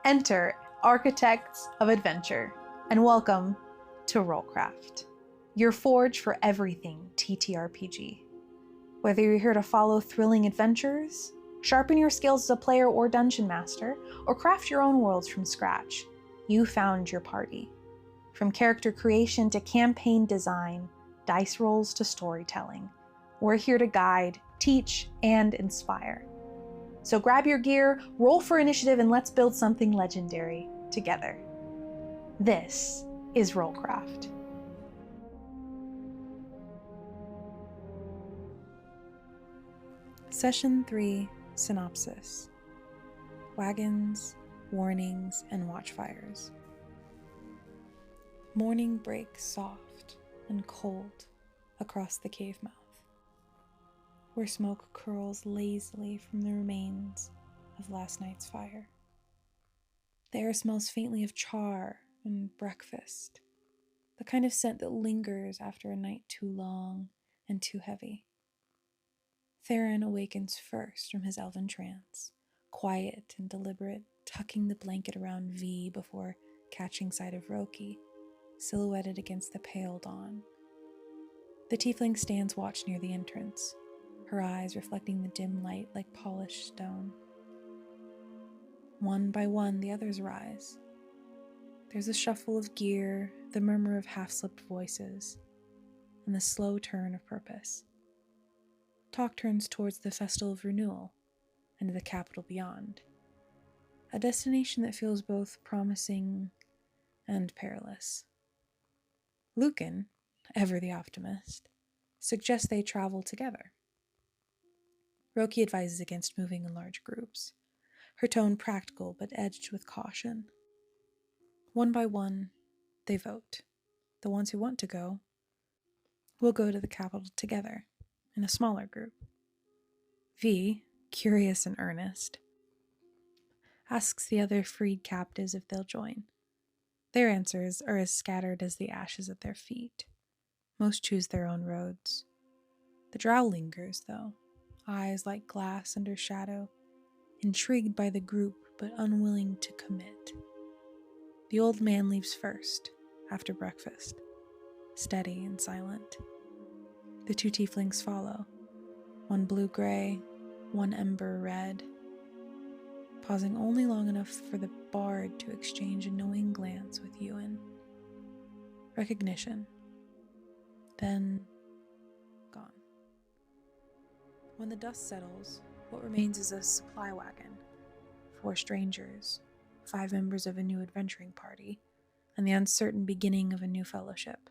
Enter Architects of Adventure, and welcome to RollCraft, your forge for everything TTRPG. Whether you're here to follow thrilling adventures, sharpen your skills as a player or dungeon master, or craft your own worlds from scratch, you found your party. From character creation to campaign design, dice rolls to storytelling, we're here to guide, teach, and inspire. So grab your gear, roll for initiative, and let's build something legendary together. This is RollCraft. Session 3, Synopsis. Wagons, Warnings, and Watchfires. Morning breaks soft and cold across the cave mouth, where smoke curls lazily from the remains of last night's fire. The air smells faintly of char and breakfast, the kind of scent that lingers after a night too long and too heavy. Theron awakens first from his elven trance, quiet and deliberate, tucking the blanket around V before catching sight of Roki, silhouetted against the pale dawn. The tiefling stands watch near the entrance, her eyes reflecting the dim light like polished stone. One by one, the others rise. There's a shuffle of gear, the murmur of half-slipped voices, and the slow turn of purpose. Talk turns towards the Festal of Renewal and the capital beyond, a destination that feels both promising and perilous. Lucan, ever the optimist, suggests they travel together. Roki advises against moving in large groups, her tone practical but edged with caution. One by one, they vote. The ones who want to go will go to the capital together, in a smaller group. V, curious and earnest, asks the other freed captives if they'll join. Their answers are as scattered as the ashes at their feet. Most choose their own roads. The drow lingers, though, eyes like glass under shadow, intrigued by the group but unwilling to commit. The old man leaves first, after breakfast, steady and silent. The two tieflings follow, one blue-gray, one ember-red, pausing only long enough for the bard to exchange a knowing glance with Ewan. Recognition. Then gone. When the dust settles, what remains is a supply wagon, 4 strangers, 5 members of a new adventuring party, and the uncertain beginning of a new fellowship.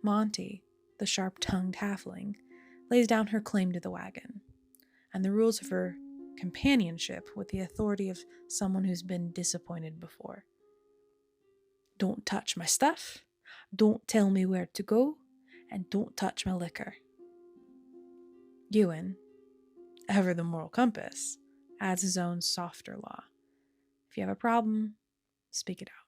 Monty, the sharp-tongued halfling, lays down her claim to the wagon, and the rules of her companionship with the authority of someone who's been disappointed before. Don't touch my stuff, don't tell me where to go, and don't touch my liquor. Ewan, ever the moral compass, adds his own softer law. If you have a problem, speak it out.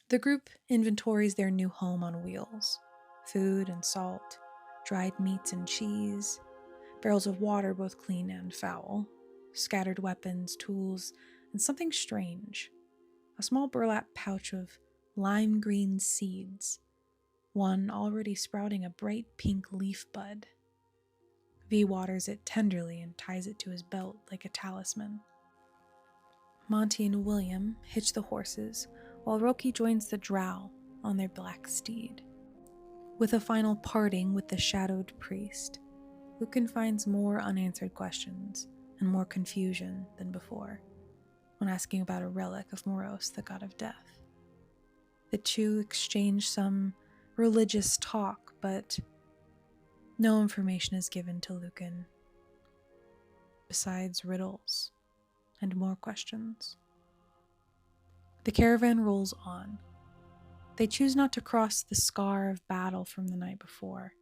The group inventories their new home on wheels. Food and salt, dried meats and cheese, barrels of water both clean and foul, scattered weapons, tools, and something strange. A small burlap pouch of lime green seeds, one already sprouting a bright pink leaf bud. V waters it tenderly and ties it to his belt like a talisman. Monty and William hitch the horses, while Roki joins the drow on their black steed. With a final parting with the shadowed priest, Lucan finds more unanswered questions and more confusion than before when asking about a relic of Moros, the god of death. The two exchange some religious talk, but no information is given to Lucan, besides riddles and more questions. The caravan rolls on. They choose not to cross the scar of battle from the night before,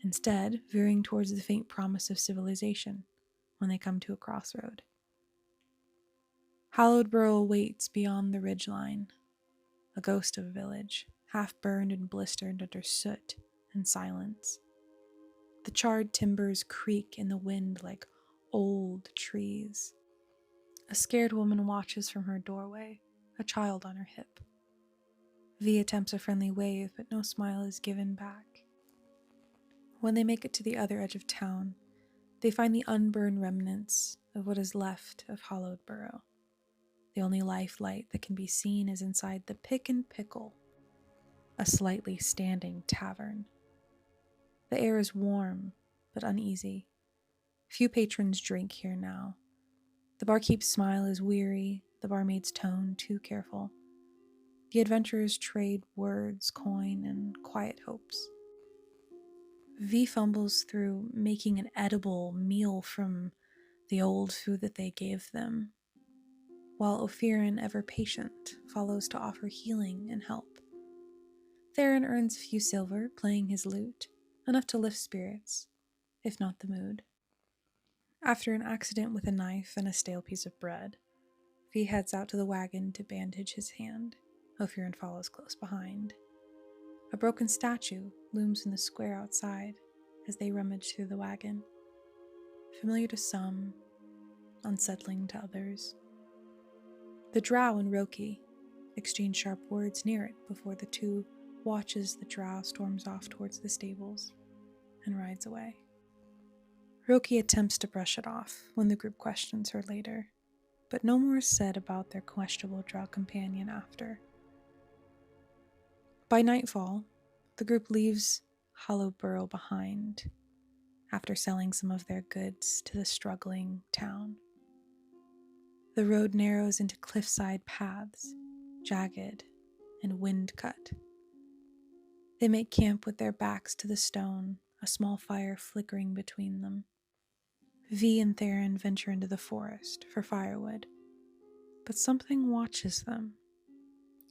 instead veering towards the faint promise of civilization when they come to a crossroad. Hallowed Burrow waits beyond the ridgeline, a ghost of a village, half burned and blistered under soot and silence. The charred timbers creak in the wind like old trees. A scared woman watches from her doorway, a child on her hip. V attempts a friendly wave, but no smile is given back. When they make it to the other edge of town, they find the unburned remnants of what is left of Hallowed Burrow. The only life light that can be seen is inside the Pick and Pickle, a slightly standing tavern. The air is warm, but uneasy. Few patrons drink here now. The barkeep's smile is weary, the barmaid's tone too careful. The adventurers trade words, coin, and quiet hopes. V fumbles through making an edible meal from the old food that they gave them, while Ophirin, ever patient, follows to offer healing and help. Theron earns a few silver playing his lute, enough to lift spirits, if not the mood. After an accident with a knife and a stale piece of bread, V heads out to the wagon to bandage his hand. Ophirin follows close behind. A broken statue looms in the square outside as they rummage through the wagon. Familiar to some, unsettling to others. The drow and Roki exchange sharp words near it before the two watches the drow storms off towards the stables and rides away. Roki attempts to brush it off when the group questions her later, but no more is said about their questionable drow companion after. By nightfall, the group leaves Hallowed Burrow behind after selling some of their goods to the struggling town. The road narrows into cliffside paths, jagged and wind-cut. They make camp with their backs to the stone, a small fire flickering between them. V and Theron venture into the forest for firewood, but something watches them.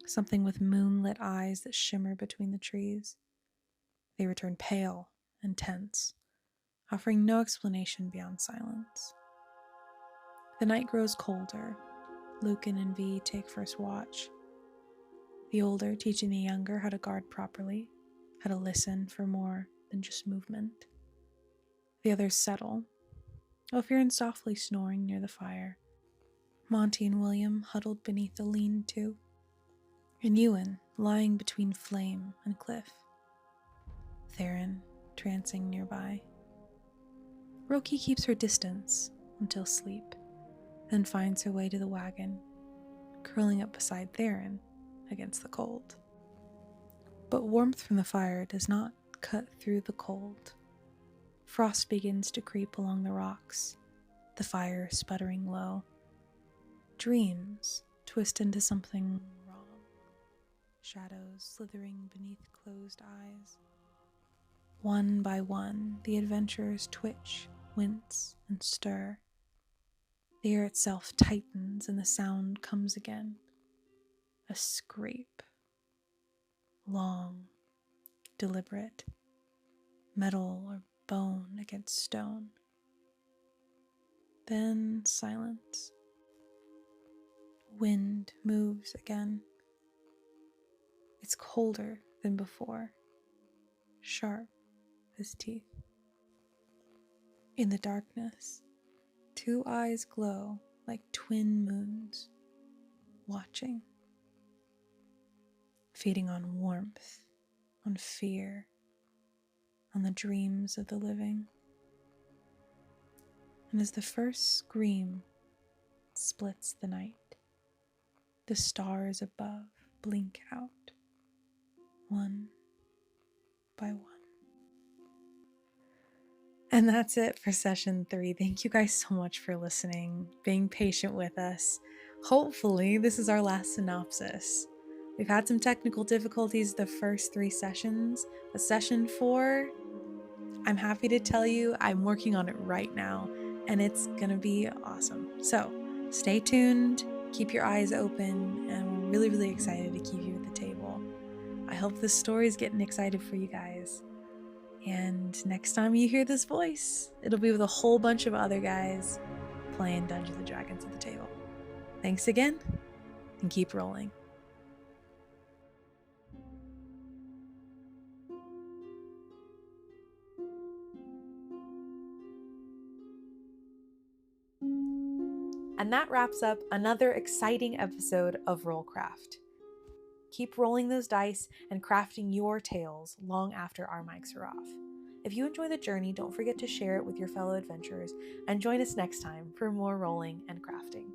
Something with moonlit eyes that shimmer between the trees. They return pale and tense, offering no explanation beyond silence. The night grows colder. Lucan and V take first watch. The older teaching the younger how to guard properly, how to listen for more than just movement. The others settle, Ophirin softly snoring near the fire, Monty and William huddled beneath the lean-to, and Ewan lying between flame and cliff. Theron trancing nearby. Roki keeps her distance until sleep, then finds her way to the wagon, curling up beside Theron against the cold. But warmth from the fire does not cut through the cold. Frost begins to creep along the rocks, the fire sputtering low. Dreams twist into something wrong, shadows slithering beneath closed eyes. One by one, the adventurers twitch, wince, and stir. The air itself tightens and the sound comes again. A scrape. Long, deliberate. Metal or bone against stone. Then silence. Wind moves again. It's colder than before, sharp as teeth. In the darkness, two eyes glow like twin moons, watching, feeding on warmth, on fear, on the dreams of the living. And as the first scream splits the night, the stars above blink out, one by one. And that's it for session 3. Thank you guys so much for listening, being patient with us. Hopefully, this is our last synopsis. We've had some technical difficulties the first 3 sessions, but session 4, I'm happy to tell you I'm working on it right now, and it's gonna be awesome. So stay tuned, keep your eyes open, and we're really, really excited to keep you at the table. I hope this story is getting excited for you guys. And next time you hear this voice, it'll be with a whole bunch of other guys playing Dungeons & Dragons at the table. Thanks again, and keep rolling. And that wraps up another exciting episode of RollCraft. Keep rolling those dice and crafting your tales long after our mics are off. If you enjoy the journey, don't forget to share it with your fellow adventurers and join us next time for more rolling and crafting.